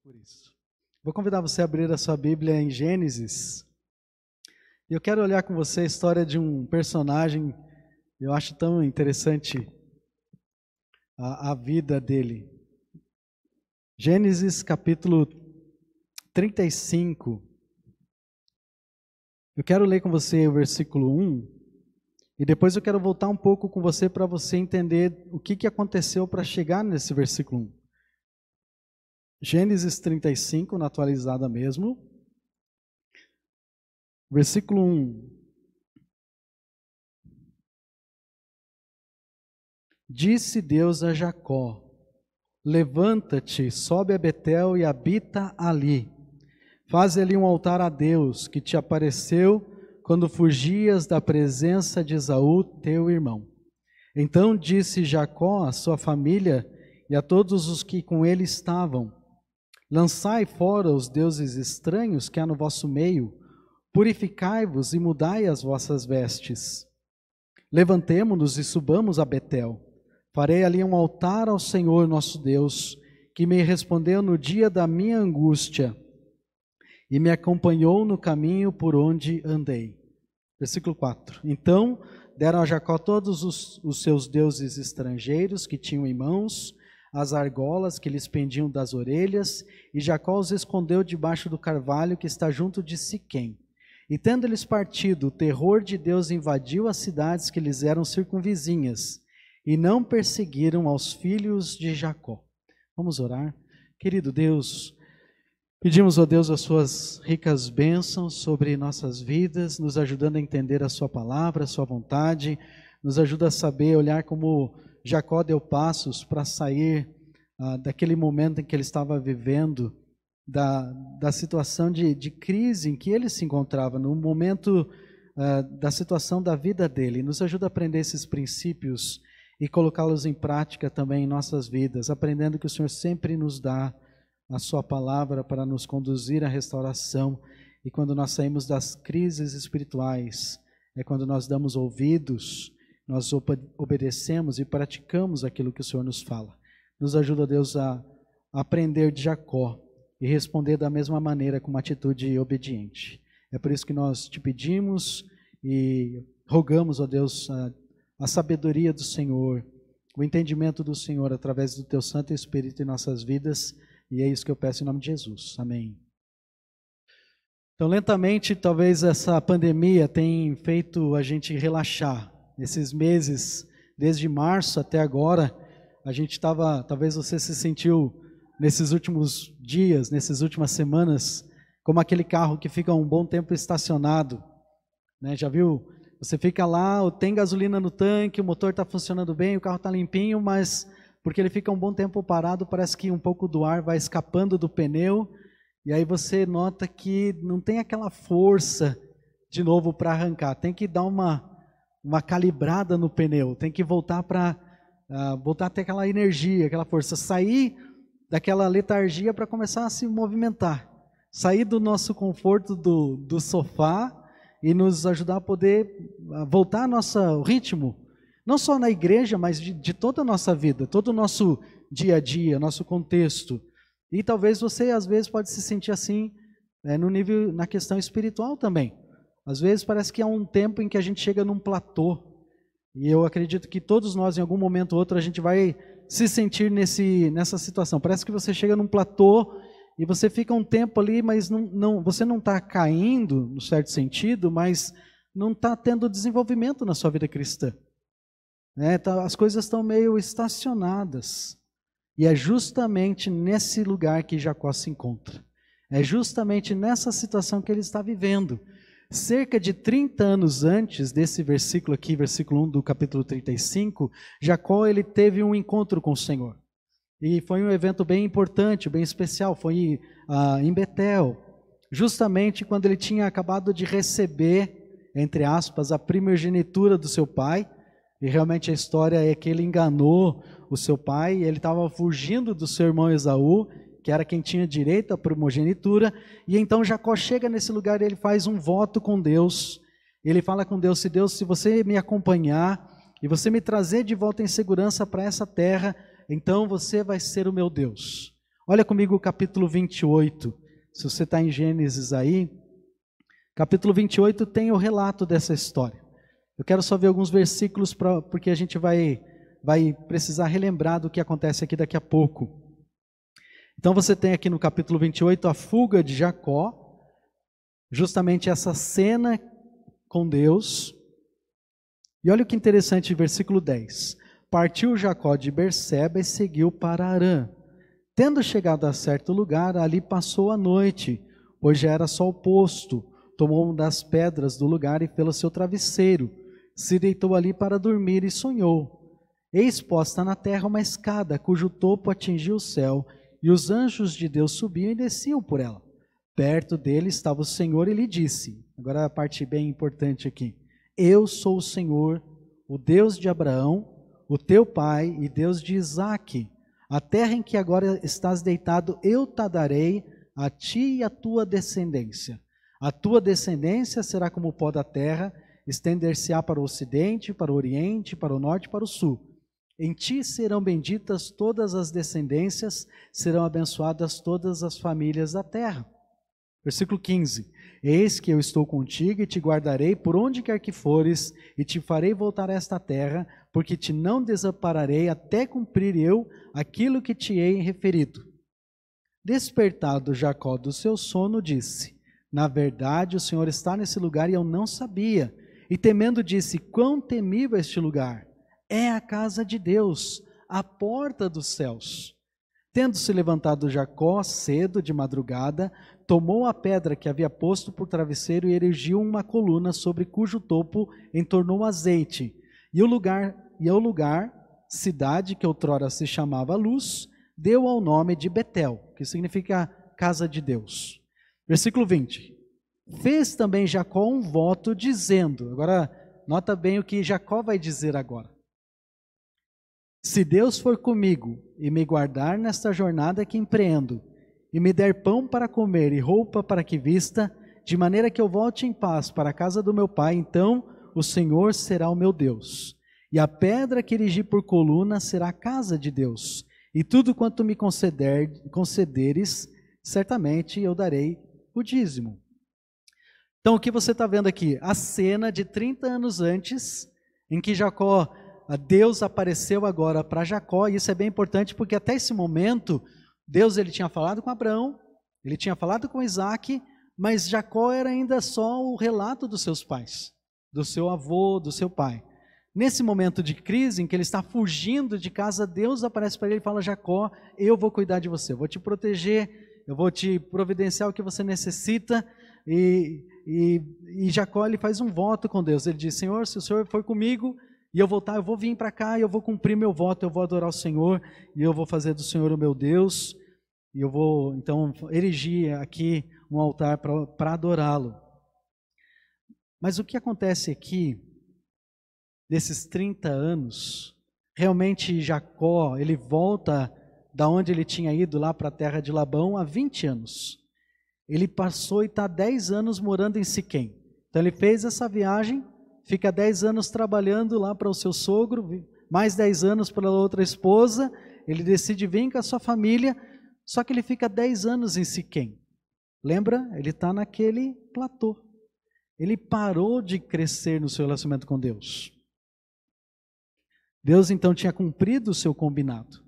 por isso. Vou convidar você a abrir a sua Bíblia em Gênesis. E eu quero olhar com você a história de um personagem, eu acho tão interessante a vida dele. Gênesis capítulo 35. Eu quero ler com você o versículo 1, e depois eu quero voltar um pouco com você para você entender o que aconteceu para chegar nesse versículo 1. Gênesis 35, na atualizada mesmo. Versículo 1. Disse Deus a Jacó: levanta-te, sobe a Betel e habita ali. Faze ali um altar a Deus, que te apareceu quando fugias da presença de Esaú, teu irmão. Então disse Jacó à sua família e a todos os que com ele estavam: lançai fora os deuses estranhos que há no vosso meio, purificai-vos e mudai as vossas vestes. Levantemo-nos e subamos a Betel. Farei ali um altar ao Senhor nosso Deus, que me respondeu no dia da minha angústia e me acompanhou no caminho por onde andei. Versículo 4. Então deram a Jacó todos os seus deuses estrangeiros que tinham em mãos, as argolas que lhes pendiam das orelhas, e Jacó os escondeu debaixo do carvalho que está junto de Siquém. E tendo eles partido, o terror de Deus invadiu as cidades que lhes eram circunvizinhas, e não perseguiram aos filhos de Jacó. Vamos orar? Querido Deus, pedimos, ó Deus, as suas ricas bênçãos sobre nossas vidas, nos ajudando a entender a sua palavra, a sua vontade, nos ajuda a saber olhar como Jacó deu passos para sair daquele momento em que ele estava vivendo, da situação de crise em que ele se encontrava, no momento da situação da vida dele. Nos ajuda a aprender esses princípios e colocá-los em prática também em nossas vidas, aprendendo que o Senhor sempre nos dá a sua palavra para nos conduzir à restauração. E quando nós saímos das crises espirituais, é quando nós damos ouvidos, nós obedecemos e praticamos aquilo que o Senhor nos fala. Nos ajuda, Deus, a aprender de Jacó e responder da mesma maneira, com uma atitude obediente. É por isso que nós te pedimos e rogamos, ó Deus, a sabedoria do Senhor, o entendimento do Senhor através do teu Santo Espírito em nossas vidas, e é isso que eu peço em nome de Jesus. Amém. Então, lentamente, talvez essa pandemia tenha feito a gente relaxar. Nesses meses, desde março até agora, a gente estava, talvez você se sentiu nesses últimos dias, nessas últimas semanas, como aquele carro que fica um bom tempo estacionado, né? Já viu? Você fica lá, tem gasolina no tanque, o motor está funcionando bem, o carro está limpinho, mas porque ele fica um bom tempo parado, parece que um pouco do ar vai escapando do pneu, e aí você nota que não tem aquela força de novo para arrancar, tem que dar uma calibrada no pneu, tem que voltar voltar a ter aquela energia, aquela força, sair daquela letargia para começar a se movimentar, sair do nosso conforto do sofá e nos ajudar a poder voltar ao nosso ritmo, não só na igreja, mas de toda a nossa vida, todo o nosso dia a dia, nosso contexto. E talvez você, às vezes, pode se sentir assim, no nível, na questão espiritual também. Às vezes parece que há um tempo em que a gente chega num platô, e eu acredito que todos nós, em algum momento ou outro, a gente vai se sentir nessa situação. Parece que você chega num platô e você fica um tempo ali, mas você não está caindo, no certo sentido, mas não está tendo desenvolvimento na sua vida cristã. As coisas estão meio estacionadas. E é justamente nesse lugar que Jacó se encontra. É justamente nessa situação que ele está vivendo. Cerca de 30 anos antes desse versículo aqui, versículo 1 do capítulo 35, Jacó ele teve um encontro com o Senhor. E foi um evento bem importante, bem especial, foi em Betel, justamente quando ele tinha acabado de receber, entre aspas, a primogenitura do seu pai. E realmente a história é que ele enganou o seu pai, ele estava fugindo do seu irmão Esaú, que era quem tinha direito à primogenitura, e então Jacó chega nesse lugar e ele faz um voto com Deus. Ele fala com Deus: se você me acompanhar e você me trazer de volta em segurança para essa terra, então você vai ser o meu Deus. Olha comigo o capítulo 28. Se você está em Gênesis aí, capítulo 28 tem o relato dessa história. Eu quero só ver alguns versículos, porque a gente vai precisar relembrar do que acontece aqui daqui a pouco. Então você tem aqui no capítulo 28 a fuga de Jacó, justamente essa cena com Deus. E olha o que interessante, versículo 10. Partiu Jacó de Berseba e seguiu para Harã. Tendo chegado a certo lugar, ali passou a noite, pois já era sol posto. Tomou uma das pedras do lugar e fê-la seu travesseiro. Se deitou ali para dormir e sonhou. Eis posta na terra uma escada, cujo topo atingia o céu, e os anjos de Deus subiam e desciam por ela. Perto dele estava o Senhor e lhe disse, agora a parte bem importante aqui, eu sou o Senhor, o Deus de Abraão, o teu pai e Deus de Isaque. A terra em que agora estás deitado, eu te darei a ti e a tua descendência. A tua descendência será como o pó da terra, estender-se-á para o ocidente, para o oriente, para o norte e para o sul. Em ti serão benditas todas as descendências, serão abençoadas todas as famílias da terra. Versículo 15. Eis que eu estou contigo e te guardarei por onde quer que fores, e te farei voltar a esta terra, porque te não desampararei até cumprir eu aquilo que te hei referido. Despertado Jacó do seu sono, disse, na verdade o Senhor está nesse lugar e eu não sabia. E temendo disse, quão temível este lugar! É a casa de Deus, a porta dos céus. Tendo-se levantado Jacó cedo de madrugada, tomou a pedra que havia posto por travesseiro e erigiu uma coluna sobre cujo topo entornou azeite. E ao lugar, cidade que outrora se chamava Luz, deu ao nome de Betel, que significa casa de Deus. Versículo 20. Fez também Jacó um voto dizendo, agora nota bem o que Jacó vai dizer agora. Se Deus for comigo e me guardar nesta jornada que empreendo, e me der pão para comer e roupa para que vista, de maneira que eu volte em paz para a casa do meu pai, então o Senhor será o meu Deus. E a pedra que erigi por coluna será a casa de Deus. E tudo quanto me concederes, certamente eu darei o dízimo. Então o que você está vendo aqui? A cena de 30 anos antes, em que Deus apareceu agora para Jacó, e isso é bem importante porque até esse momento, Deus ele tinha falado com Abraão, ele tinha falado com Isaque, mas Jacó era ainda só o relato dos seus pais, do seu avô, do seu pai. Nesse momento de crise, em que ele está fugindo de casa, Deus aparece para ele e fala, Jacó, eu vou cuidar de você, eu vou te proteger, eu vou te providenciar o que você necessita, e Jacó ele faz um voto com Deus, ele diz, Senhor, se o Senhor for comigo, e eu voltar, eu vou vir para cá e eu vou cumprir meu voto, eu vou adorar o Senhor, e eu vou fazer do Senhor o meu Deus, e eu vou então erigir aqui um altar para adorá-lo. Mas o que acontece aqui, desses 30 anos, realmente Jacó, ele volta da onde ele tinha ido lá para a terra de Labão há 20 anos. Ele passou e está 10 anos morando em Siquém. Então ele fez essa viagem, fica 10 anos trabalhando lá para o seu sogro, mais 10 anos para a outra esposa, ele decide vir com a sua família, só que ele fica 10 anos em Siquém. Lembra? Ele está naquele platô. Ele parou de crescer no seu relacionamento com Deus. Deus então tinha cumprido o seu combinado.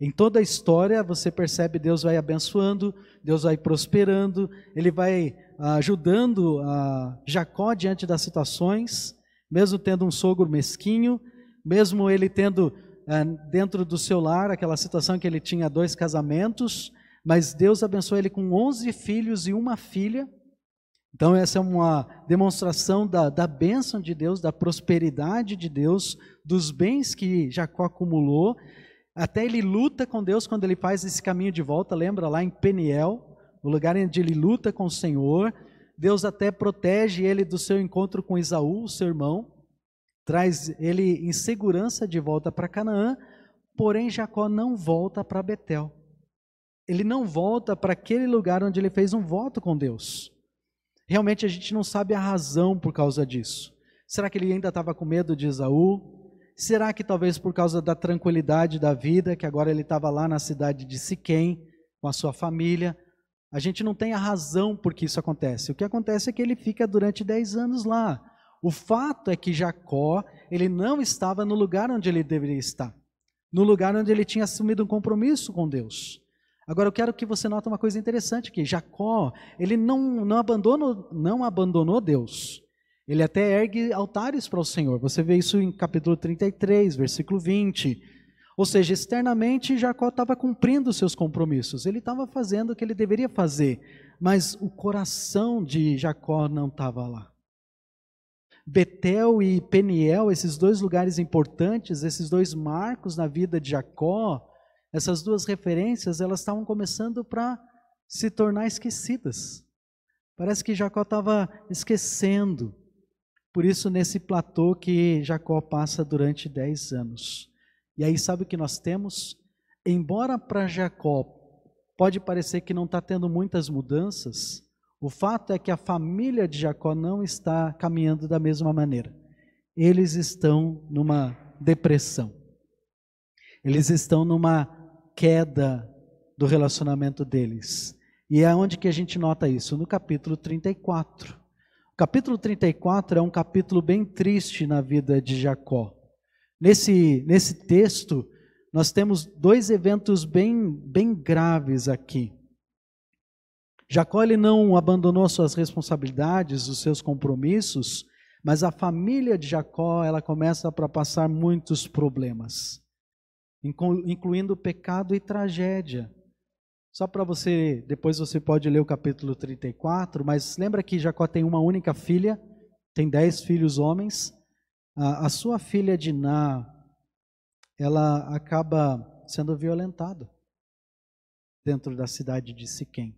Em toda a história você percebe Deus vai abençoando, Deus vai prosperando, Ele vai ajudando Jacó diante das situações, mesmo tendo um sogro mesquinho, mesmo ele tendo dentro do seu lar aquela situação que ele tinha 2 casamentos, mas Deus abençoou ele com 11 filhos e uma filha. Então essa é uma demonstração da bênção de Deus, da prosperidade de Deus, dos bens que Jacó acumulou. Até ele luta com Deus quando ele faz esse caminho de volta, lembra lá em Peniel, o lugar onde ele luta com o Senhor. Deus até protege ele do seu encontro com Esaú, seu irmão, traz ele em segurança de volta para Canaã, porém Jacó não volta para Betel. Ele não volta para aquele lugar onde ele fez um voto com Deus. Realmente a gente não sabe a razão por causa disso. Será que ele ainda estava com medo de Esaú? Será que talvez por causa da tranquilidade da vida, que agora ele estava lá na cidade de Siquém, com com a sua família. A gente não tem a razão por que isso acontece. O que acontece é que ele fica durante 10 anos lá. O fato é que Jacó, ele não estava no lugar onde ele deveria estar, no lugar onde ele tinha assumido um compromisso com Deus. Agora eu quero que você note uma coisa interessante aqui. Jacó, ele não abandonou Deus. Ele até ergue altares para o Senhor. Você vê isso em capítulo 33, versículo 20. Ou seja, externamente Jacó estava cumprindo os seus compromissos. Ele estava fazendo o que ele deveria fazer. Mas o coração de Jacó não estava lá. Betel e Peniel, esses dois lugares importantes, esses dois marcos na vida de Jacó, essas duas referências, elas estavam começando para se tornar esquecidas. Parece que Jacó estava esquecendo. Por isso, nesse platô que Jacó passa durante 10 anos. E aí, sabe o que nós temos? Embora para Jacó pode parecer que não está tendo muitas mudanças, o fato é que a família de Jacó não está caminhando da mesma maneira. Eles estão numa depressão. Eles estão numa queda do relacionamento deles. E é onde que a gente nota isso? No capítulo 34. O capítulo 34 é um capítulo bem triste na vida de Jacó. Nesse texto, nós temos dois eventos bem graves aqui. Jacó ele não abandonou suas responsabilidades, os seus compromissos, mas a família de Jacó ela começa a passar muitos problemas, incluindo pecado e tragédia. Só para você, depois você pode ler o capítulo 34, mas lembra que Jacó tem uma única filha, tem 10 filhos homens. A sua filha Diná, ela acaba sendo violentada dentro da cidade de Siquém.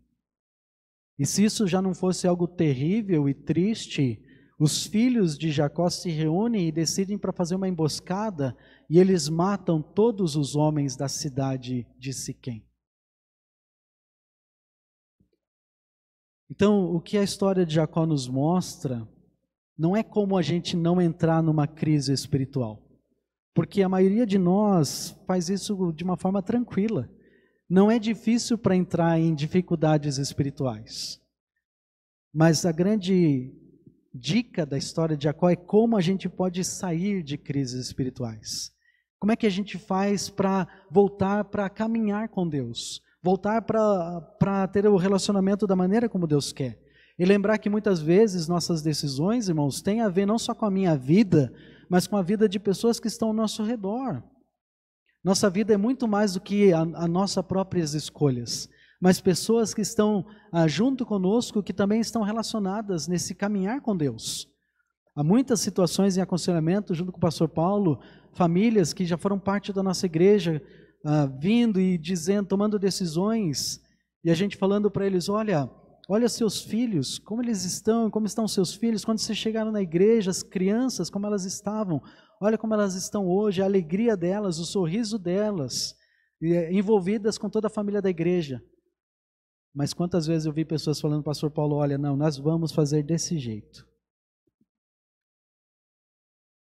E se isso já não fosse algo terrível e triste, os filhos de Jacó se reúnem e decidem para fazer uma emboscada e eles matam todos os homens da cidade de Siquém. Então, o que a história de Jacó nos mostra não é como a gente não entrar numa crise espiritual, porque a maioria de nós faz isso de uma forma tranquila. Não é difícil para entrar em dificuldades espirituais. Mas a grande dica da história de Jacó é como a gente pode sair de crises espirituais. Como é que a gente faz para voltar para caminhar com Deus? Voltar para ter o relacionamento da maneira como Deus quer. E lembrar que muitas vezes nossas decisões, irmãos, têm a ver não só com a minha vida, mas com a vida de pessoas que estão ao nosso redor. Nossa vida é muito mais do que a nossas próprias escolhas, mas pessoas que estão junto conosco, que também estão relacionadas nesse caminhar com Deus. Há muitas situações em aconselhamento, junto com o pastor Paulo, famílias que já foram parte da nossa igreja, vindo e dizendo, tomando decisões, e a gente falando para eles, olha seus filhos, como eles estão, como estão seus filhos, quando vocês chegaram na igreja, as crianças, como elas estavam, olha como elas estão hoje, a alegria delas, o sorriso delas, envolvidas com toda a família da igreja. Mas quantas vezes eu vi pessoas falando, pastor Paulo, olha, não, nós vamos fazer desse jeito.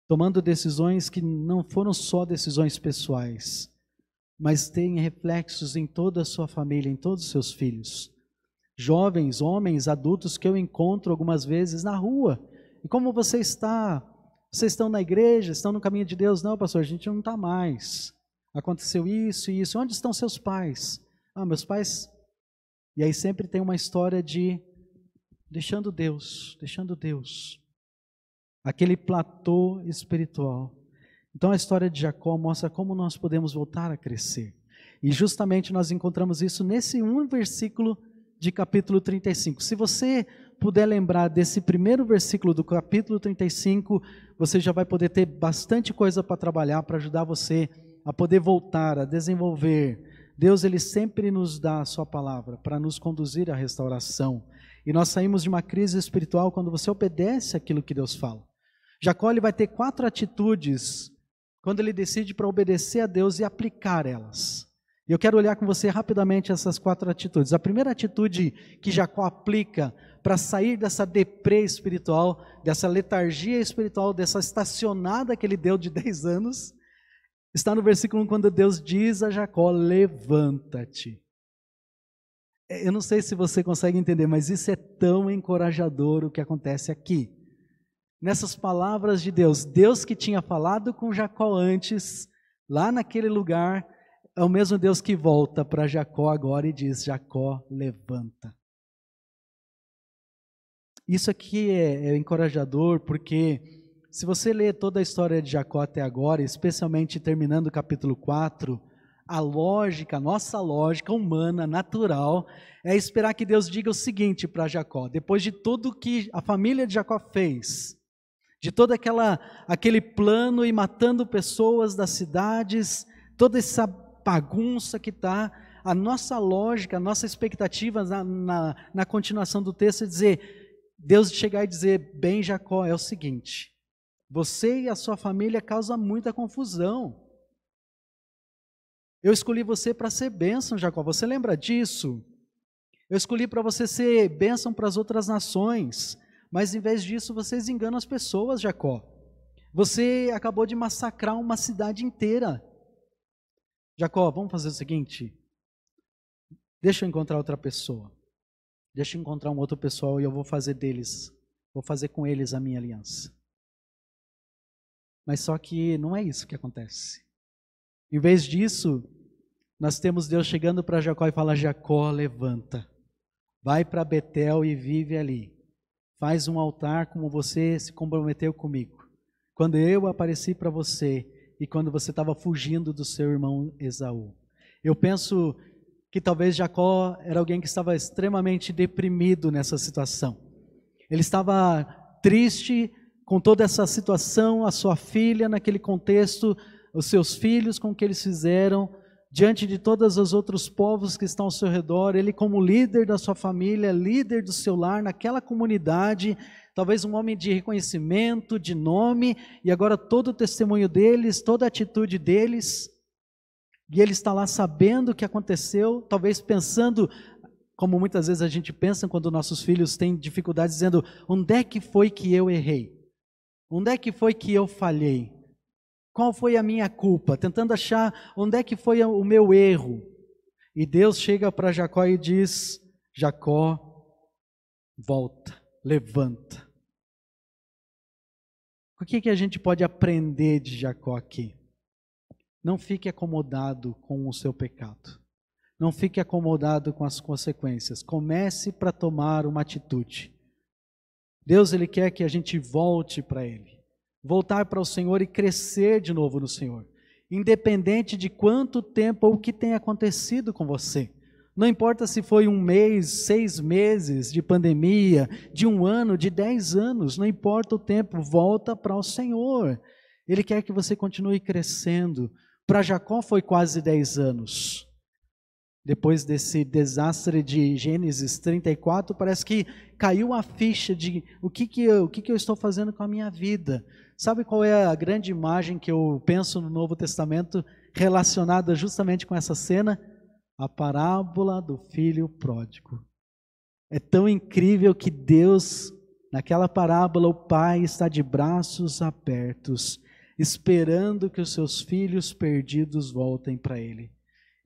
Tomando decisões que não foram só decisões pessoais, mas têm reflexos em toda a sua família, em todos os seus filhos. Jovens, homens, adultos que eu encontro algumas vezes na rua. E como você está? Vocês estão na igreja? Estão no caminho de Deus? Não, pastor, a gente não está mais. Aconteceu isso e isso. Onde estão seus pais? Meus pais... E aí sempre tem uma história de deixando Deus. Aquele platô espiritual. Então a história de Jacó mostra como nós podemos voltar a crescer. E justamente nós encontramos isso nesse um versículo de capítulo 35. Se você puder lembrar desse primeiro versículo do capítulo 35, você já vai poder ter bastante coisa para trabalhar, para ajudar você a poder voltar, a desenvolver. Deus, Ele sempre nos dá a sua palavra para nos conduzir à restauração. E nós saímos de uma crise espiritual quando você obedece aquilo que Deus fala. Jacó ele vai ter 4 atitudes quando ele decide para obedecer a Deus e aplicar elas. E eu quero olhar com você rapidamente essas 4 atitudes. A primeira atitude que Jacó aplica para sair dessa deprê espiritual, dessa letargia espiritual, dessa estacionada que ele deu de 10 anos, está no versículo 1, quando Deus diz a Jacó, levanta-te. Eu não sei se você consegue entender, mas isso é tão encorajador o que acontece aqui. Nessas palavras de Deus, Deus que tinha falado com Jacó antes, lá naquele lugar, é o mesmo Deus que volta para Jacó agora e diz: Jacó, levanta. Isso aqui é encorajador, porque se você ler toda a história de Jacó até agora, especialmente terminando o capítulo 4, a lógica, a nossa lógica humana, natural, é esperar que Deus diga o seguinte para Jacó: depois de tudo que a família de Jacó fez, de todo aquele plano e matando pessoas das cidades, toda essa bagunça que está, a nossa lógica, a nossa expectativa na continuação do texto é dizer, Deus chegar e dizer: bem, Jacó, é o seguinte, você e a sua família causam muita confusão. Eu escolhi você para ser bênção, Jacó, você lembra disso? Eu escolhi para você ser bênção para as outras nações, mas em vez disso vocês enganam as pessoas, Jacó. Você acabou de massacrar uma cidade inteira. Jacó, vamos fazer o seguinte, deixa eu encontrar outra pessoa, deixa eu encontrar um outro pessoal e eu vou fazer com eles a minha aliança. Mas só que não é isso que acontece. Em vez disso, nós temos Deus chegando para Jacó e fala: Jacó, levanta, vai para Betel e vive ali, faz um altar como você se comprometeu comigo, quando eu apareci para você e quando você estava fugindo do seu irmão Esaú. Eu penso que talvez Jacó era alguém que estava extremamente deprimido nessa situação. Ele estava triste com toda essa situação, a sua filha naquele contexto, os seus filhos com o que eles fizeram, diante de todos os outros povos que estão ao seu redor, ele como líder da sua família, líder do seu lar, naquela comunidade, talvez um homem de reconhecimento, de nome, e agora todo o testemunho deles, toda a atitude deles, e ele está lá sabendo o que aconteceu, talvez pensando, como muitas vezes a gente pensa quando nossos filhos têm dificuldades, dizendo: onde é que foi que eu errei? Onde é que foi que eu falhei? Qual foi a minha culpa? Tentando achar onde é que foi o meu erro. E Deus chega para Jacó e diz: Jacó, volta, levanta. O que a gente pode aprender de Jacó aqui? Não fique acomodado com o seu pecado. Não fique acomodado com as consequências. Comece para tomar uma atitude. Deus, Ele quer que a gente volte para Ele. Voltar para o Senhor e crescer de novo no Senhor. Independente de quanto tempo ou o que tenha acontecido com você. Não importa se foi 1 mês, 6 meses de pandemia, de 1 ano, de 10 anos. Não importa o tempo, volta para o Senhor. Ele quer que você continue crescendo. Para Jacó foi quase 10 anos. Depois desse desastre de Gênesis 34, parece que caiu a ficha de o que eu estou fazendo com a minha vida. Sabe qual é a grande imagem que eu penso no Novo Testamento relacionada justamente com essa cena? A parábola do filho pródigo. É tão incrível que Deus, naquela parábola, o pai está de braços abertos, esperando que os seus filhos perdidos voltem para ele.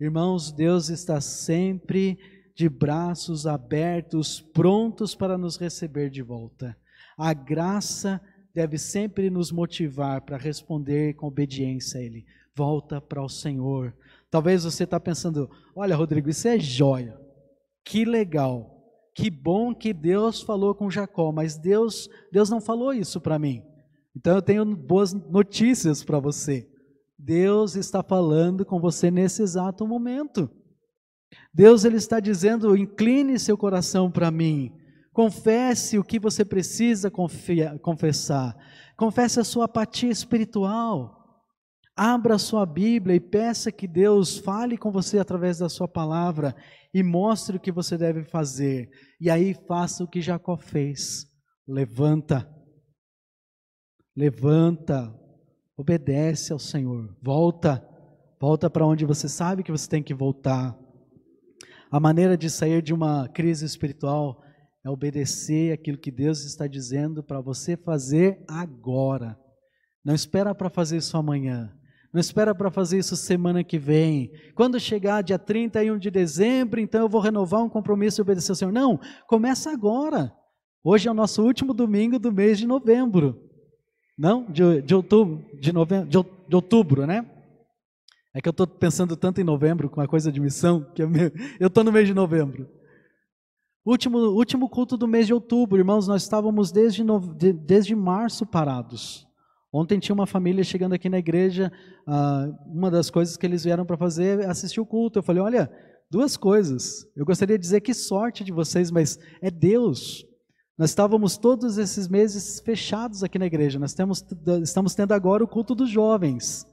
Irmãos, Deus está sempre de braços abertos, prontos para nos receber de volta. A graça deve sempre nos motivar para responder com obediência a Ele. Volta para o Senhor. Talvez você está pensando: olha, Rodrigo, isso é joia. Que legal. Que bom que Deus falou com Jacó, mas Deus não falou isso para mim. Então eu tenho boas notícias para você. Deus está falando com você nesse exato momento. Deus, Ele está dizendo: incline seu coração para mim. Confesse o que você precisa confessar. Confesse a sua apatia espiritual. Abra a sua Bíblia e peça que Deus fale com você através da sua palavra e mostre o que você deve fazer. E aí faça o que Jacó fez. Levanta. Levanta. Obedece ao Senhor. Volta para onde você sabe que você tem que voltar. A maneira de sair de uma crise espiritual é obedecer aquilo que Deus está dizendo para você fazer agora. Não espera para fazer isso amanhã. Não espera para fazer isso semana que vem. Quando chegar dia 31 de dezembro, então eu vou renovar um compromisso e obedecer ao Senhor. Não, começa agora. Hoje é o nosso último domingo do mês de novembro. Não, de outubro, de outubro, né? É que eu estou pensando tanto em novembro, com a coisa de missão, que eu estou no mês de novembro. Último culto do mês de outubro, irmãos, nós estávamos desde março parados. Ontem tinha uma família chegando aqui na igreja, uma das coisas que eles vieram para fazer é assistir o culto. Eu falei, olha, duas coisas, eu gostaria de dizer que sorte de vocês, mas é Deus. Nós estávamos todos esses meses fechados aqui na igreja, nós estamos tendo agora o culto dos jovens,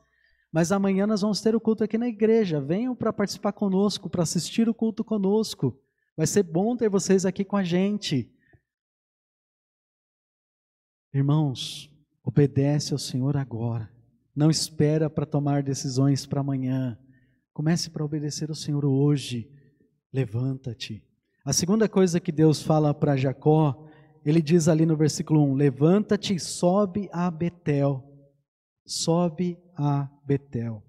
mas amanhã nós vamos ter o culto aqui na igreja. Venham para participar conosco, para assistir o culto conosco. Vai ser bom ter vocês aqui com a gente. Irmãos, obedece ao Senhor agora. Não espera para tomar decisões para amanhã. Comece para obedecer ao Senhor hoje. Levanta-te. A segunda coisa que Deus fala para Jacó, ele diz ali no versículo 1, levanta-te e sobe a Betel. Sobe a Betel.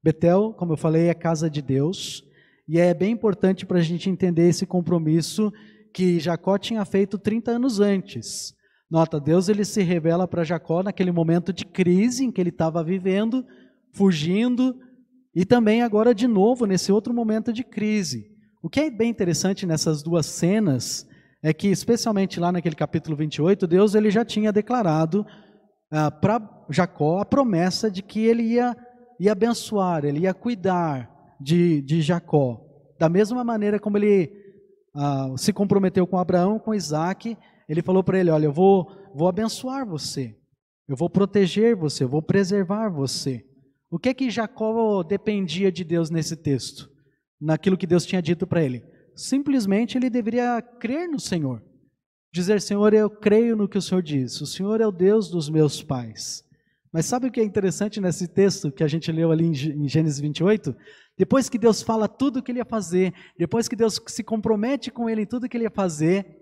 Betel, como eu falei, é a casa de Deus, e é bem importante para a gente entender esse compromisso que Jacó tinha feito 30 anos antes. Nota, Deus ele se revela para Jacó naquele momento de crise em que ele estava vivendo, fugindo, e também agora de novo nesse outro momento de crise. O que é bem interessante nessas duas cenas é que, especialmente lá naquele capítulo 28, Deus ele já tinha declarado para Jacó a promessa de que ele ia abençoar, ele ia cuidar de Jacó. Da mesma maneira como ele se comprometeu com Abraão, com Isaac, ele falou para ele, olha, eu vou abençoar você, eu vou proteger você, eu vou preservar você. O que é que Jacó dependia de Deus nesse texto? Naquilo que Deus tinha dito para ele? Simplesmente ele deveria crer no Senhor. Dizer, Senhor, eu creio no que o Senhor diz, o Senhor é o Deus dos meus pais. Mas sabe o que é interessante nesse texto que a gente leu ali em Gênesis 28? Depois que Deus fala tudo o que ele ia fazer, depois que Deus se compromete com ele em tudo que ele ia fazer,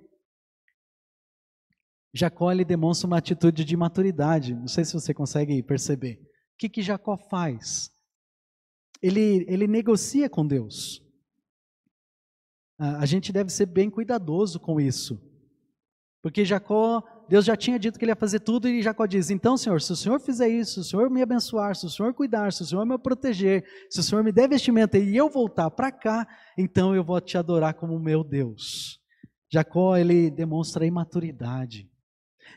Jacó ele demonstra uma atitude de maturidade. Não sei se você consegue perceber. O que Jacó faz? Ele negocia com Deus. A gente deve ser bem cuidadoso com isso. Porque Deus já tinha dito que ele ia fazer tudo e Jacó diz, então Senhor, se o Senhor fizer isso, se o Senhor me abençoar, se o Senhor cuidar, se o Senhor me proteger, se o Senhor me der vestimenta e eu voltar para cá, então eu vou te adorar como meu Deus. Jacó, ele demonstra imaturidade.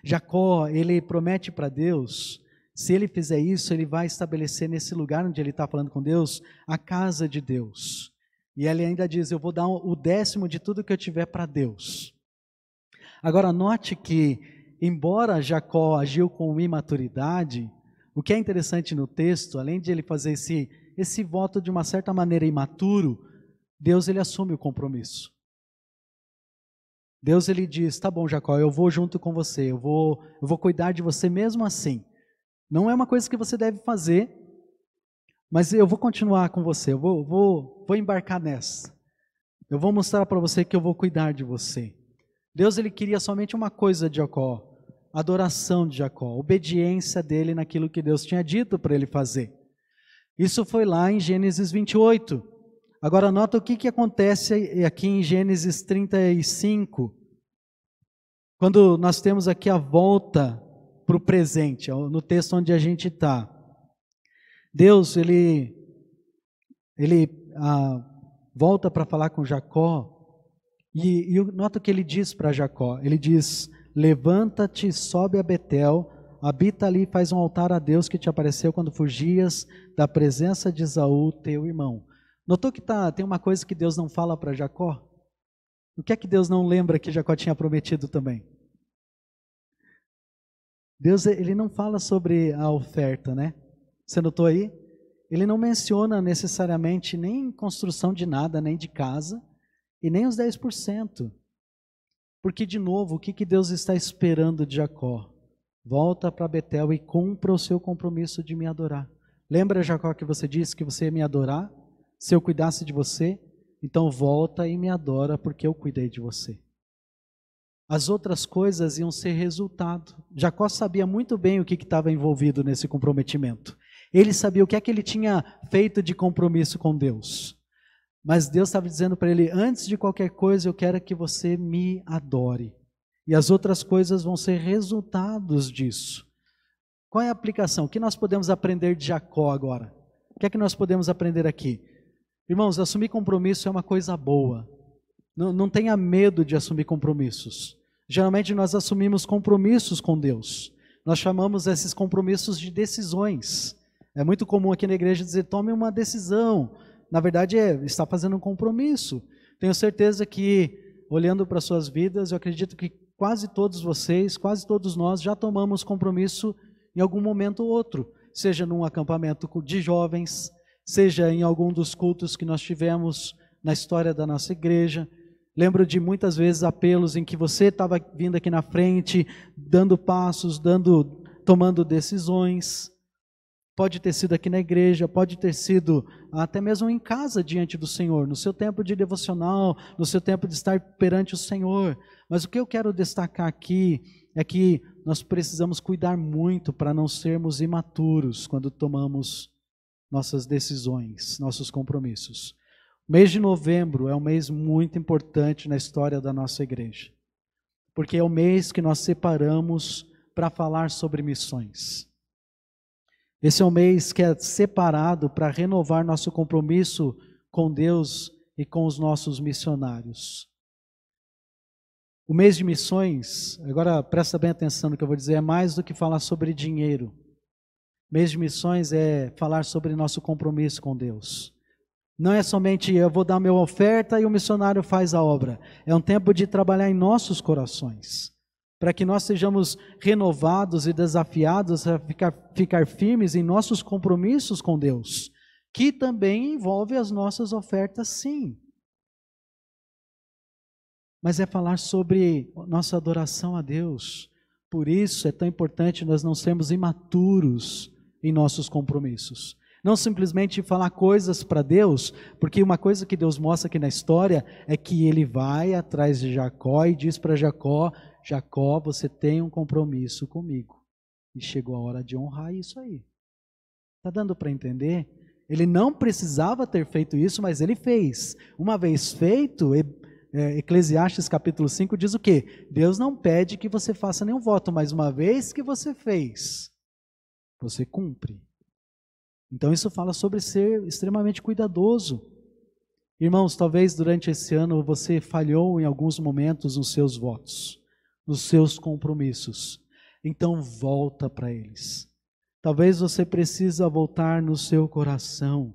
Jacó, ele promete para Deus, se ele fizer isso, ele vai estabelecer nesse lugar onde ele está falando com Deus, a casa de Deus. E ele ainda diz, eu vou dar o 10º de tudo que eu tiver para Deus. Agora note que, embora Jacó agiu com imaturidade, o que é interessante no texto, além de ele fazer esse voto de uma certa maneira imaturo, Deus ele assume o compromisso. Deus ele diz, tá bom Jacó, eu vou junto com você, eu vou cuidar de você mesmo assim. Não é uma coisa que você deve fazer, mas eu vou continuar com você, eu vou embarcar nessa. Eu vou mostrar para você que eu vou cuidar de você. Deus ele queria somente uma coisa de Jacó, adoração de Jacó, obediência dele naquilo que Deus tinha dito para ele fazer. Isso foi lá em Gênesis 28. Agora nota o que acontece aqui em Gênesis 35, quando nós temos aqui a volta para o presente, no texto onde a gente está. Deus, ele volta para falar com Jacó, e nota o que ele diz para Jacó, ele diz, levanta-te, sobe a Betel, habita ali e faz um altar a Deus que te apareceu quando fugias da presença de Esaú, teu irmão. Notou que tem uma coisa que Deus não fala para Jacó? O que é que Deus não lembra que Jacó tinha prometido também? Deus ele não fala sobre a oferta, né? Você notou aí? Ele não menciona necessariamente nem construção de nada, nem de casa, e nem os 10%. Porque, de novo, o que Deus está esperando de Jacó? Volta para Betel e cumpra o seu compromisso de me adorar. Lembra, Jacó, que você disse que você ia me adorar? Se eu cuidasse de você? Então volta e me adora porque eu cuidei de você. As outras coisas iam ser resultado. Jacó sabia muito bem o que estava envolvido nesse comprometimento. Ele sabia o que é que ele tinha feito de compromisso com Deus. Mas Deus estava dizendo para ele, antes de qualquer coisa, eu quero que você me adore. E as outras coisas vão ser resultados disso. Qual é a aplicação? O que nós podemos aprender de Jacó agora? O que é que nós podemos aprender aqui? Irmãos, assumir compromisso é uma coisa boa. Não tenha medo de assumir compromissos. Geralmente nós assumimos compromissos com Deus. Nós chamamos esses compromissos de decisões. É muito comum aqui na igreja dizer, tome uma decisão. Na verdade, está fazendo um compromisso. Tenho certeza que, olhando para suas vidas, eu acredito que quase todos vocês, quase todos nós, já tomamos compromisso em algum momento ou outro. Seja num acampamento de jovens, seja em algum dos cultos que nós tivemos na história da nossa igreja. Lembro de muitas vezes apelos em que você estava vindo aqui na frente, dando passos, tomando decisões. Pode ter sido aqui na igreja, pode ter sido até mesmo em casa diante do Senhor, no seu tempo de devocional, no seu tempo de estar perante o Senhor. Mas o que eu quero destacar aqui é que nós precisamos cuidar muito para não sermos imaturos quando tomamos nossas decisões, nossos compromissos. O mês de novembro é um mês muito importante na história da nossa igreja, porque é o mês que nós separamos para falar sobre missões. Esse é um mês que é separado para renovar nosso compromisso com Deus e com os nossos missionários. O mês de missões, agora presta bem atenção no que eu vou dizer, é mais do que falar sobre dinheiro. O mês de missões é falar sobre nosso compromisso com Deus. Não é somente eu vou dar minha oferta e o missionário faz a obra. É um tempo de trabalhar em nossos corações, para que nós sejamos renovados e desafiados a ficar firmes em nossos compromissos com Deus, que também envolve as nossas ofertas, sim. Mas é falar sobre nossa adoração a Deus. Por isso é tão importante nós não sermos imaturos em nossos compromissos. Não simplesmente falar coisas para Deus, porque uma coisa que Deus mostra aqui na história é que Ele vai atrás de Jacó e diz para Jacó, Jacó, você tem um compromisso comigo. E chegou a hora de honrar isso aí. Está dando para entender? Ele não precisava ter feito isso, mas ele fez. Uma vez feito, Eclesiastes capítulo 5 diz o quê? Deus não pede que você faça nenhum voto, mas uma vez que você fez, você cumpre. Então isso fala sobre ser extremamente cuidadoso. Irmãos, talvez durante esse ano você falhou em alguns momentos nos seus votos, nos seus compromissos. Então volta para eles. Talvez você precisa voltar no seu coração.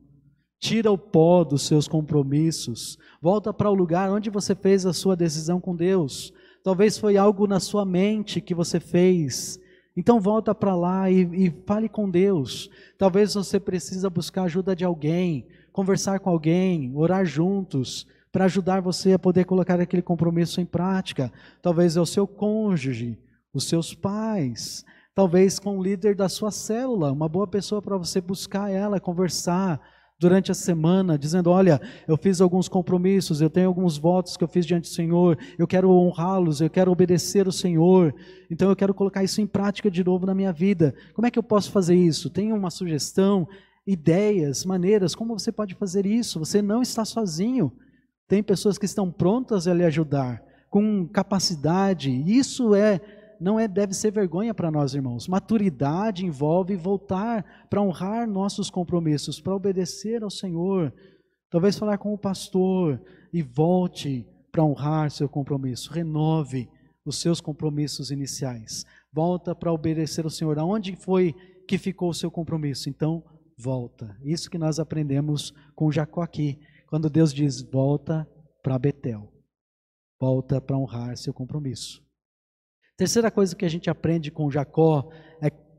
Tira o pó dos seus compromissos. Volta para o lugar onde você fez a sua decisão com Deus. Talvez foi algo na sua mente que você fez. Então volta para lá e fale com Deus. Talvez você precisa buscar a ajuda de alguém, conversar com alguém, orar juntos, para ajudar você a poder colocar aquele compromisso em prática. Talvez é o seu cônjuge, os seus pais, talvez com o líder da sua célula, uma boa pessoa para você buscar ela, conversar durante a semana, dizendo, olha, eu fiz alguns compromissos, eu tenho alguns votos que eu fiz diante do Senhor, eu quero honrá-los, eu quero obedecer o Senhor, então eu quero colocar isso em prática de novo na minha vida. Como é que eu posso fazer isso? Tem uma sugestão, ideias, maneiras, como você pode fazer isso? Você não está sozinho, tem pessoas que estão prontas a lhe ajudar, com capacidade, isso deve ser vergonha para nós, irmãos. Maturidade envolve voltar para honrar nossos compromissos, para obedecer ao Senhor. Talvez falar com o pastor e volte para honrar seu compromisso. Renove os seus compromissos iniciais. Volta para obedecer ao Senhor. Aonde foi que ficou o seu compromisso? Então, volta. Isso que nós aprendemos com Jacó aqui. Quando Deus diz, volta para Betel. Volta para honrar seu compromisso. Terceira coisa que a gente aprende com Jacó,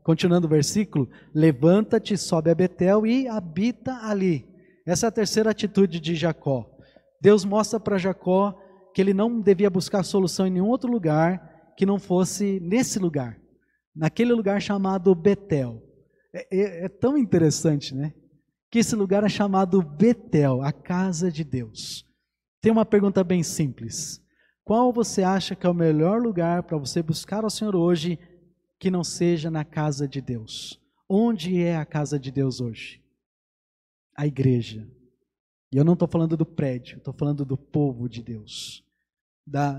continuando o versículo, levanta-te, sobe a Betel e habita ali. Essa é a terceira atitude de Jacó. Deus mostra para Jacó que ele não devia buscar solução em nenhum outro lugar que não fosse nesse lugar, naquele lugar chamado Betel. É tão interessante, né? Que esse lugar é chamado Betel, a casa de Deus. Tem uma pergunta bem simples. Qual você acha que é o melhor lugar para você buscar ao Senhor hoje que não seja na casa de Deus? Onde é a casa de Deus hoje? A igreja. E eu não estou falando do prédio, estou falando do povo de Deus.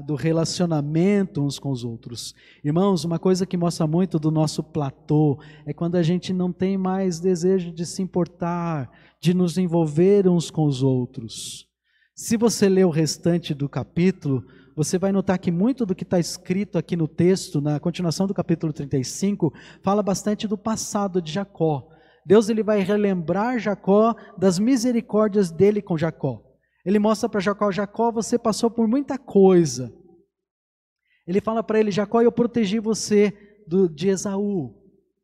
Do relacionamento uns com os outros. Irmãos, uma coisa que mostra muito do nosso platô é quando a gente não tem mais desejo de se importar, de nos envolver uns com os outros. Se você ler o restante do capítulo, você vai notar que muito do que está escrito aqui no texto, na continuação do capítulo 35, fala bastante do passado de Jacó. Deus ele vai relembrar Jacó das misericórdias dele com Jacó. Ele mostra para Jacó, Jacó, você passou por muita coisa. Ele fala para ele, Jacó, eu protegi você de Esaú.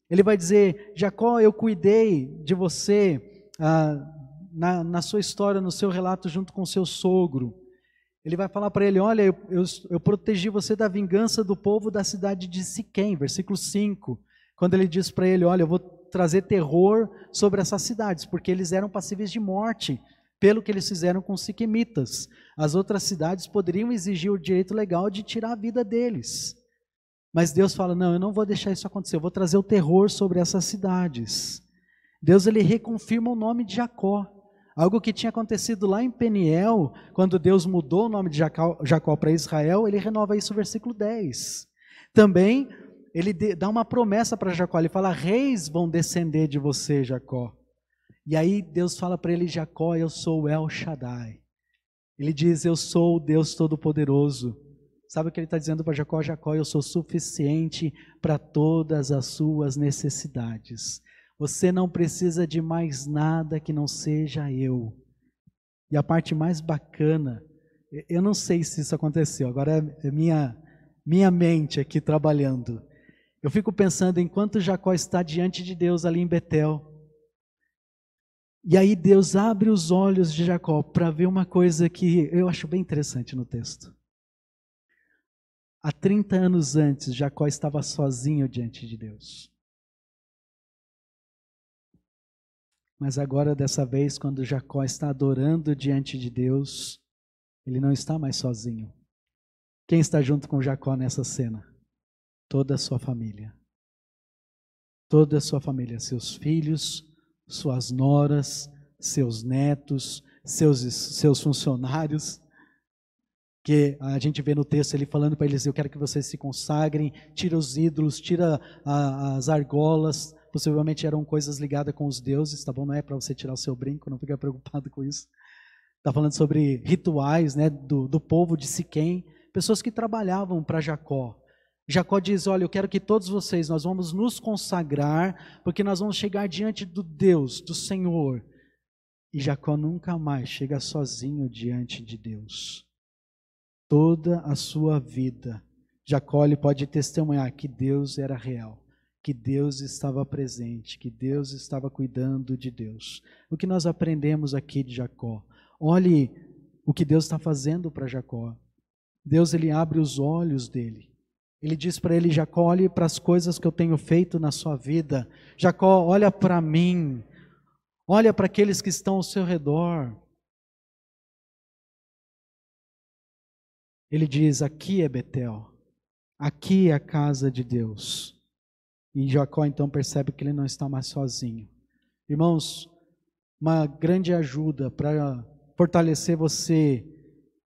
Ele vai dizer, Jacó, eu cuidei de você na sua história, no seu relato junto com seu sogro. Ele vai falar para ele, olha, eu protegi você da vingança do povo da cidade de Siquém, versículo 5. Quando ele diz para ele, olha, eu vou trazer terror sobre essas cidades, porque eles eram passíveis de morte, pelo que eles fizeram com os siquemitas. As outras cidades poderiam exigir o direito legal de tirar a vida deles. Mas Deus fala, não, eu não vou deixar isso acontecer, eu vou trazer o terror sobre essas cidades. Deus ele reconfirma o nome de Jacó. Algo que tinha acontecido lá em Peniel, quando Deus mudou o nome de Jacó para Israel, ele renova isso no versículo 10. Também ele dá uma promessa para Jacó, ele fala, reis vão descender de você, Jacó. E aí Deus fala para ele, Jacó, eu sou El Shaddai. Ele diz, eu sou o Deus Todo-Poderoso. Sabe o que ele está dizendo para Jacó? Jacó, eu sou suficiente para todas as suas necessidades. Você não precisa de mais nada que não seja eu. E a parte mais bacana, eu não sei se isso aconteceu, agora é minha mente aqui trabalhando. Eu fico pensando enquanto Jacó está diante de Deus ali em Betel. E aí Deus abre os olhos de Jacó para ver uma coisa que eu acho bem interessante no texto. Há 30 anos antes, Jacó estava sozinho diante de Deus. Mas agora, dessa vez, quando Jacó está adorando diante de Deus, ele não está mais sozinho. Quem está junto com Jacó nessa cena? Toda a sua família. Toda a sua família, seus filhos, suas noras, seus netos, seus funcionários, que a gente vê no texto ele falando para eles, eu quero que vocês se consagrem, tira os ídolos, tira as argolas, possivelmente eram coisas ligadas com os deuses, tá bom? Não é para você tirar o seu brinco, não fica preocupado com isso. Está falando sobre rituais, né, do povo de Siquém, pessoas que trabalhavam para Jacó. Jacó diz, olha, eu quero que todos vocês, nós vamos nos consagrar, porque nós vamos chegar diante do Deus, do Senhor. E Jacó nunca mais chega sozinho diante de Deus. Toda a sua vida, Jacó ele pode testemunhar que Deus era real, que Deus estava presente, que Deus estava cuidando de Deus. O que nós aprendemos aqui de Jacó? Olhe o que Deus está fazendo para Jacó. Deus ele abre os olhos dele. Ele diz para ele, Jacó, olhe para as coisas que eu tenho feito na sua vida. Jacó, olha para mim. Olha para aqueles que estão ao seu redor. Ele diz, aqui é Betel. Aqui é a casa de Deus. E Jacó então percebe que ele não está mais sozinho. Irmãos, uma grande ajuda para fortalecer você,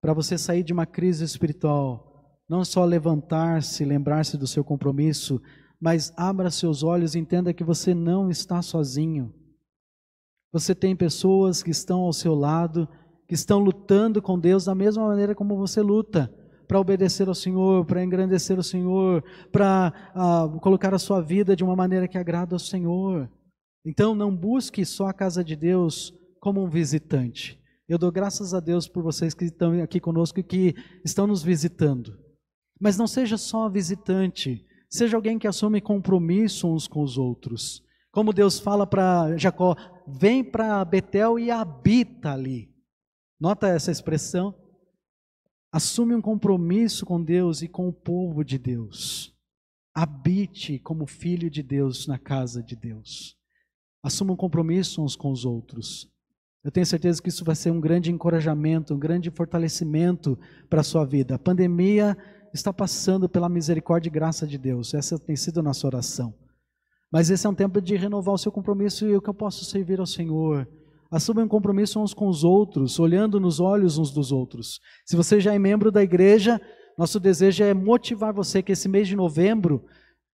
para você sair de uma crise espiritual, não só levantar-se, lembrar-se do seu compromisso, mas abra seus olhos e entenda que você não está sozinho. Você tem pessoas que estão ao seu lado, que estão lutando com Deus da mesma maneira como você luta, para obedecer ao Senhor, para engrandecer o Senhor, para colocar a sua vida de uma maneira que agrada ao Senhor. Então não busque só a casa de Deus como um visitante. Eu dou graças a Deus por vocês que estão aqui conosco e que estão nos visitando. Mas não seja só visitante, seja alguém que assume compromisso uns com os outros. Como Deus fala para Jacó, vem para Betel e habita ali. Nota essa expressão? Assume um compromisso com Deus e com o povo de Deus. Habite como filho de Deus na casa de Deus. Assuma um compromisso uns com os outros. Eu tenho certeza que isso vai ser um grande encorajamento, um grande fortalecimento para a sua vida. A pandemia está passando pela misericórdia e graça de Deus. Essa tem sido a nossa oração. Mas esse é um tempo de renovar o seu compromisso e o que eu posso servir ao Senhor. Assumam um compromisso uns com os outros, olhando nos olhos uns dos outros. Se você já é membro da igreja, nosso desejo é motivar você que esse mês de novembro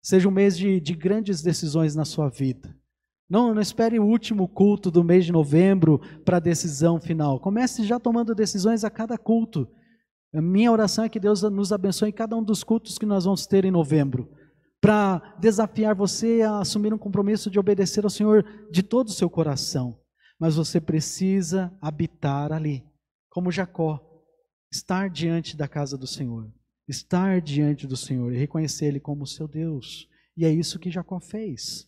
seja um mês de grandes decisões na sua vida. Não espere o último culto do mês de novembro para a decisão final. Comece já tomando decisões a cada culto. A minha oração é que Deus nos abençoe em cada um dos cultos que nós vamos ter em novembro, para desafiar você a assumir um compromisso de obedecer ao Senhor de todo o seu coração. Mas você precisa habitar ali, como Jacó, estar diante da casa do Senhor, estar diante do Senhor e reconhecer Ele como seu Deus. E é isso que Jacó fez.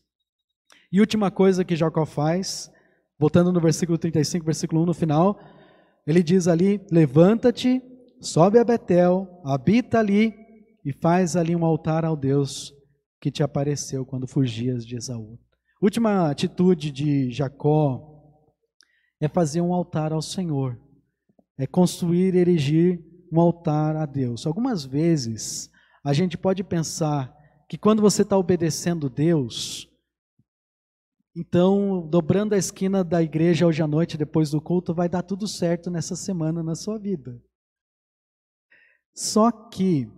E última coisa que Jacó faz, voltando no versículo 35, versículo 1 no final, ele diz ali: levanta-te, sobe a Betel, habita ali e faz ali um altar ao Deus que te apareceu quando fugias de Esaú. Última atitude de Jacó é fazer um altar ao Senhor, é construir e erigir um altar a Deus. Algumas vezes a gente pode pensar que quando você está obedecendo Deus, então dobrando a esquina da igreja hoje à noite, depois do culto, vai dar tudo certo nessa semana na sua vida. Só que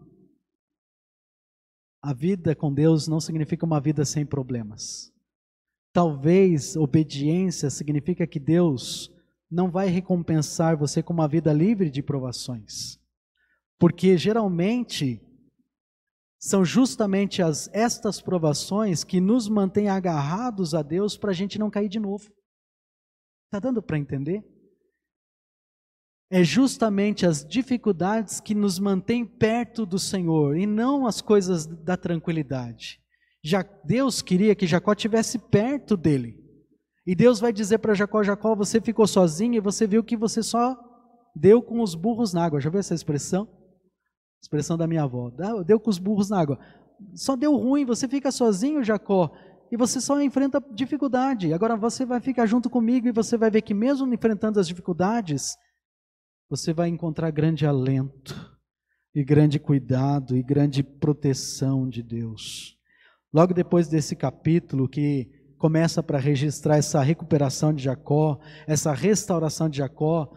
a vida com Deus não significa uma vida sem problemas. Talvez obediência significa que Deus não vai recompensar você com uma vida livre de provações. Porque geralmente são justamente estas provações que nos mantêm agarrados a Deus para a gente não cair de novo. Está dando para entender? É justamente as dificuldades que nos mantêm perto do Senhor e não as coisas da tranquilidade. Deus queria que Jacó estivesse perto dele. E Deus vai dizer para Jacó: Jacó, você ficou sozinho e você viu que você só deu com os burros na água. Já viu essa expressão? Expressão da minha avó. Deu com os burros na água. Só deu ruim, você fica sozinho, Jacó, e você só enfrenta dificuldade. Agora você vai ficar junto comigo e você vai ver que mesmo enfrentando as dificuldades, você vai encontrar grande alento, e grande cuidado, e grande proteção de Deus. Logo depois desse capítulo que começa para registrar essa recuperação de Jacó, essa restauração de Jacó,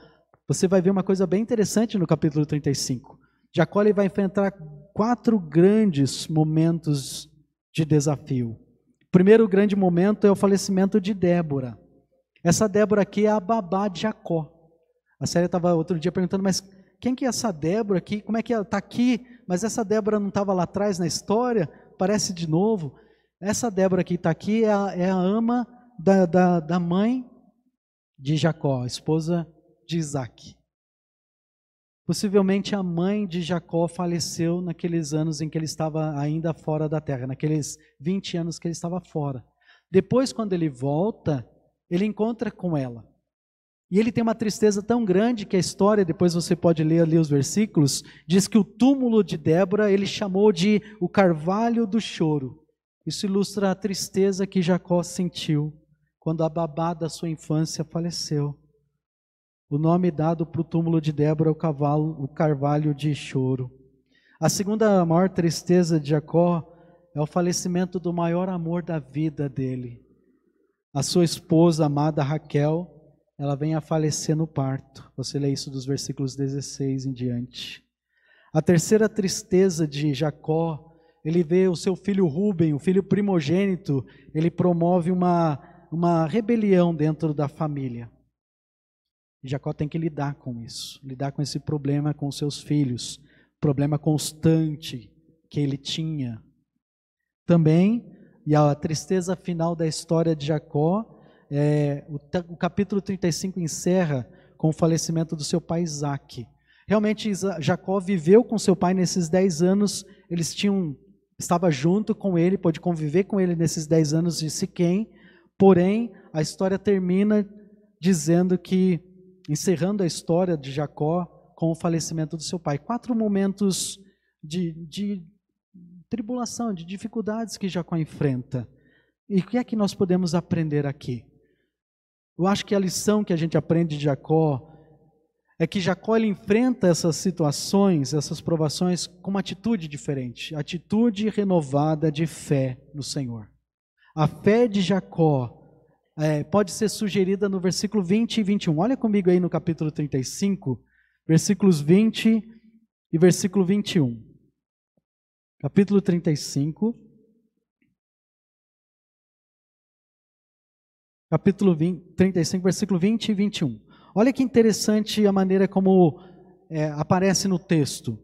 você vai ver uma coisa bem interessante no capítulo 35. Jacó ele vai enfrentar 4 grandes momentos de desafio. O primeiro grande momento é o falecimento de Débora. Essa Débora aqui é a babá de Jacó. A Célia estava outro dia perguntando, mas quem que é essa Débora aqui? Como é que ela está aqui? Mas essa Débora não estava lá atrás na história? Parece de novo. Essa Débora que está aqui é a ama da mãe de Jacó, a esposa de Isaac. Possivelmente a mãe de Jacó faleceu naqueles anos em que ele estava ainda fora da terra, naqueles 20 anos que ele estava fora. Depois, quando ele volta, ele encontra com ela. E ele tem uma tristeza tão grande que a história, depois você pode ler ali os versículos, diz que o túmulo de Débora ele chamou de o carvalho do choro. Isso ilustra a tristeza que Jacó sentiu quando a babá da sua infância faleceu. O nome dado para o túmulo de Débora é o carvalho de choro. A segunda maior tristeza de Jacó é o falecimento do maior amor da vida dele. A sua esposa amada Raquel, ela vem a falecer no parto. Você lê isso dos versículos 16 em diante. A terceira tristeza de Jacó, ele vê o seu filho Rúben, o filho primogênito, ele promove uma rebelião dentro da família. E Jacó tem que lidar com isso, lidar com esse problema com os seus filhos, problema constante que ele tinha. Também, e a tristeza final da história de Jacó, o capítulo 35 encerra com o falecimento do seu pai Isaac. Realmente Jacó viveu com seu pai nesses 10 anos, estava junto com ele, pôde conviver com ele nesses 10 anos de Siquém, porém a história termina dizendo que, encerrando a história de Jacó com o falecimento do seu pai. 4 momentos de tribulação, de dificuldades que Jacó enfrenta. E o que é que nós podemos aprender aqui? Eu acho que a lição que a gente aprende de Jacó é que Jacó ele enfrenta essas situações, essas provações com uma atitude diferente, atitude renovada de fé no Senhor. A fé de Jacó pode ser sugerida no versículo 20 e 21. Olha comigo aí no capítulo 35, versículos 20 e versículo 21. Capítulo 35, versículo 20 e 21. Olha que interessante a maneira como aparece no texto.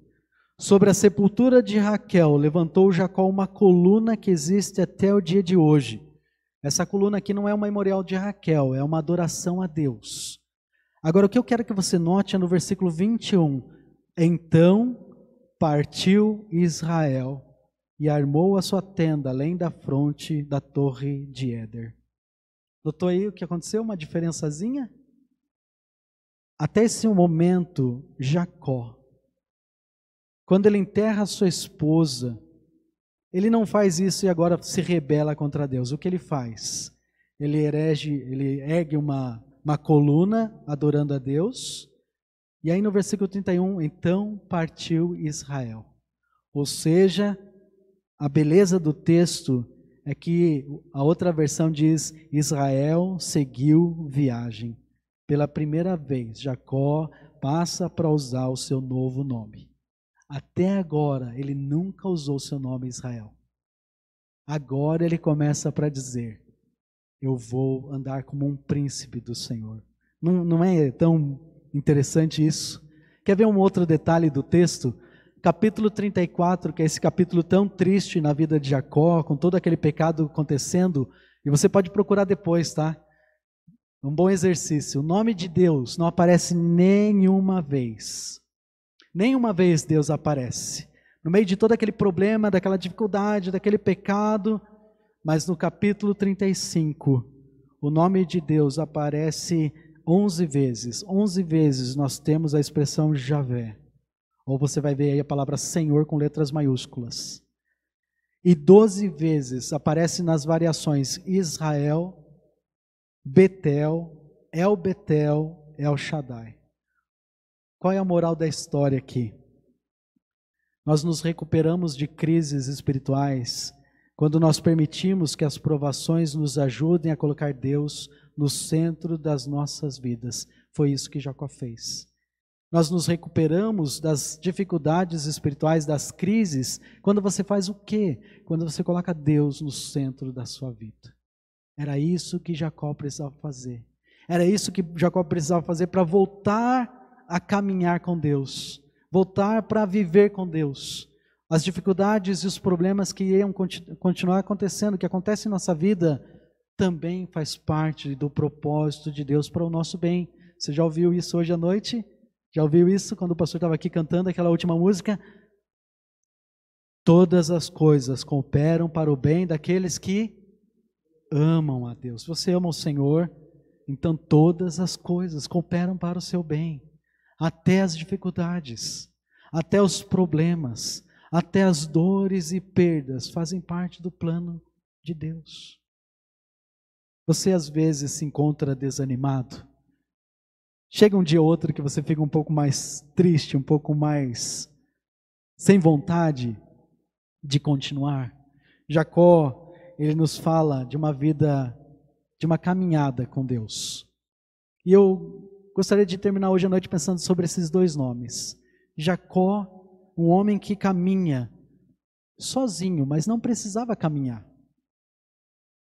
Sobre a sepultura de Raquel, levantou Jacó uma coluna que existe até o dia de hoje. Essa coluna aqui não é um memorial de Raquel, é uma adoração a Deus. Agora, o que eu quero que você note é no versículo 21. Então partiu Israel e armou a sua tenda além da fronte da torre de Éder. Notou aí o que aconteceu? Uma diferençazinha? Até esse momento, Jacó, quando ele enterra a sua esposa, ele não faz isso e agora se rebela contra Deus. O que ele faz? Ele ergue uma coluna adorando a Deus. E aí no versículo 31, então partiu Israel. Ou seja, a beleza do texto é que a outra versão diz: Israel seguiu viagem. Pela primeira vez, Jacó passa para usar o seu novo nome. Até agora, ele nunca usou o seu nome Israel. Agora ele começa para dizer: eu vou andar como um príncipe do Senhor. Não é tão interessante isso? Quer ver um outro detalhe do texto? Capítulo 34, que é esse capítulo tão triste na vida de Jacó, com todo aquele pecado acontecendo, e você pode procurar depois, tá? Um bom exercício. O nome de Deus não aparece nenhuma vez. Nenhuma vez Deus aparece. No meio de todo aquele problema, daquela dificuldade, daquele pecado, mas no capítulo 35, o nome de Deus aparece 11 vezes. 11 vezes nós temos a expressão Javé. Ou você vai ver aí a palavra Senhor com letras maiúsculas. E 12 vezes aparece nas variações Israel, Betel, El Betel, El Shaddai. Qual é a moral da história aqui? Nós nos recuperamos de crises espirituais quando nós permitimos que as provações nos ajudem a colocar Deus no centro das nossas vidas. Foi isso que Jacó fez. Nós nos recuperamos das dificuldades espirituais, das crises, quando você faz o quê? Quando você coloca Deus no centro da sua vida. Era isso que Jacó precisava fazer. Era isso que Jacó precisava fazer para voltar a caminhar com Deus, voltar para viver com Deus. As dificuldades e os problemas que iam continuar acontecendo, que acontecem em nossa vida, também faz parte do propósito de Deus para o nosso bem. Você já ouviu isso hoje à noite? Já ouviu isso quando o pastor estava aqui cantando aquela última música? Todas as coisas cooperam para o bem daqueles que amam a Deus. Se você ama o Senhor, então todas as coisas cooperam para o seu bem. Até as dificuldades, até os problemas, até as dores e perdas fazem parte do plano de Deus. Você às vezes se encontra desanimado. Chega um dia ou outro que você fica um pouco mais triste, um pouco mais sem vontade de continuar. Jacó, ele nos fala de uma vida, de uma caminhada com Deus. E eu gostaria de terminar hoje à noite pensando sobre esses dois nomes. Jacó, um homem que caminha sozinho, mas não precisava caminhar.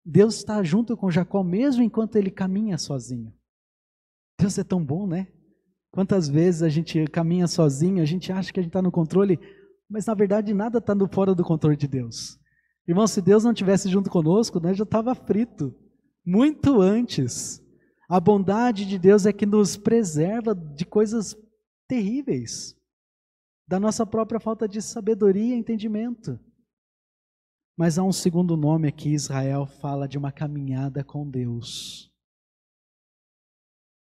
Deus está junto com Jacó mesmo enquanto ele caminha sozinho. Deus é tão bom, né? Quantas vezes a gente caminha sozinho, a gente acha que a gente está no controle, mas na verdade nada está fora do controle de Deus. Irmão, se Deus não estivesse junto conosco, nós já estava frito, muito antes. A bondade de Deus é que nos preserva de coisas terríveis, da nossa própria falta de sabedoria e entendimento. Mas há um segundo nome aqui, Israel fala de uma caminhada com Deus.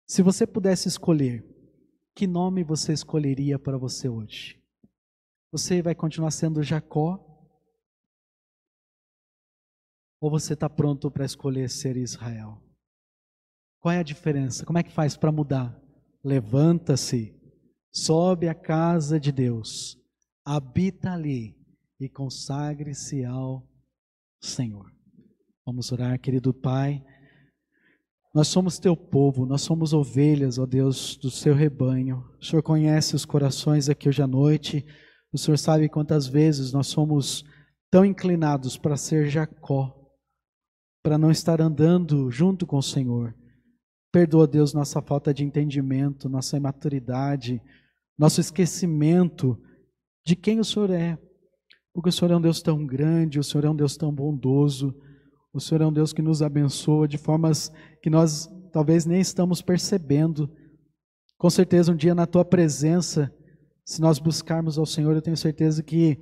Se você pudesse escolher, que nome você escolheria para você hoje? Você vai continuar sendo Jacó? Ou você está pronto para escolher ser Israel? Qual é a diferença? Como é que faz para mudar? Levanta-se, sobe à casa de Deus, habita ali e consagre-se ao Senhor. Vamos orar, querido Pai. Nós somos teu povo, nós somos ovelhas, ó Deus, do seu rebanho. O Senhor conhece os corações aqui hoje à noite. O Senhor sabe quantas vezes nós somos tão inclinados para ser Jacó, para não estar andando junto com o Senhor. Perdoa, Deus, nossa falta de entendimento, nossa imaturidade, nosso esquecimento de quem o Senhor é. Porque o Senhor é um Deus tão grande, o Senhor é um Deus tão bondoso, o Senhor é um Deus que nos abençoa de formas que nós talvez nem estamos percebendo. Com certeza um dia na Tua presença, se nós buscarmos ao Senhor, eu tenho certeza que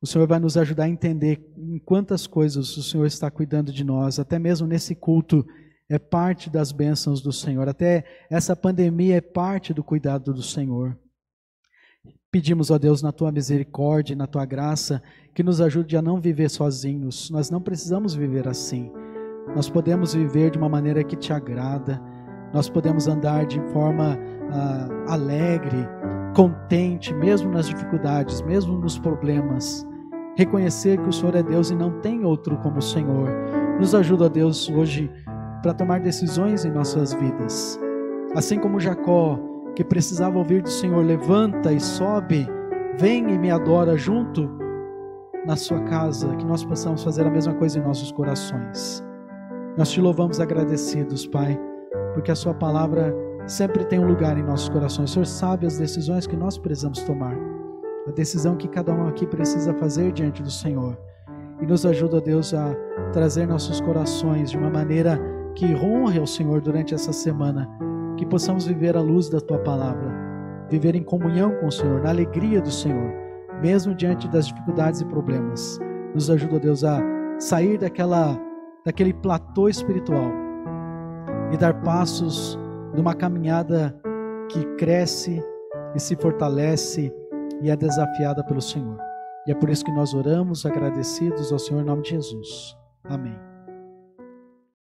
o Senhor vai nos ajudar a entender em quantas coisas o Senhor está cuidando de nós, até mesmo nesse culto é parte das bênçãos do Senhor, até essa pandemia é parte do cuidado do Senhor. Pedimos, ó Deus, na Tua misericórdia e na Tua graça, que nos ajude a não viver sozinhos. Nós não precisamos viver assim. Nós podemos viver de uma maneira que Te agrada. Nós podemos andar de forma alegre, contente, mesmo nas dificuldades, mesmo nos problemas. Reconhecer que o Senhor é Deus e não tem outro como o Senhor. Nos ajuda, ó Deus, hoje para tomar decisões em nossas vidas. Assim como Jacó, que precisava ouvir do Senhor, levanta e sobe, vem e me adora junto na sua casa, que nós possamos fazer a mesma coisa em nossos corações. Nós Te louvamos agradecidos, Pai, porque a Sua palavra sempre tem um lugar em nossos corações. O Senhor sabe as decisões que nós precisamos tomar, a decisão que cada um aqui precisa fazer diante do Senhor. E nos ajuda, Deus, a trazer nossos corações de uma maneira que honre ao Senhor durante essa semana, que possamos viver à luz da Tua palavra, viver em comunhão com o Senhor, na alegria do Senhor, mesmo diante das dificuldades e problemas. Nos ajuda, Deus, a sair daquele platô espiritual e dar passos numa caminhada que cresce e se fortalece e é desafiada pelo Senhor. E é por isso que nós oramos agradecidos ao Senhor em nome de Jesus. Amém.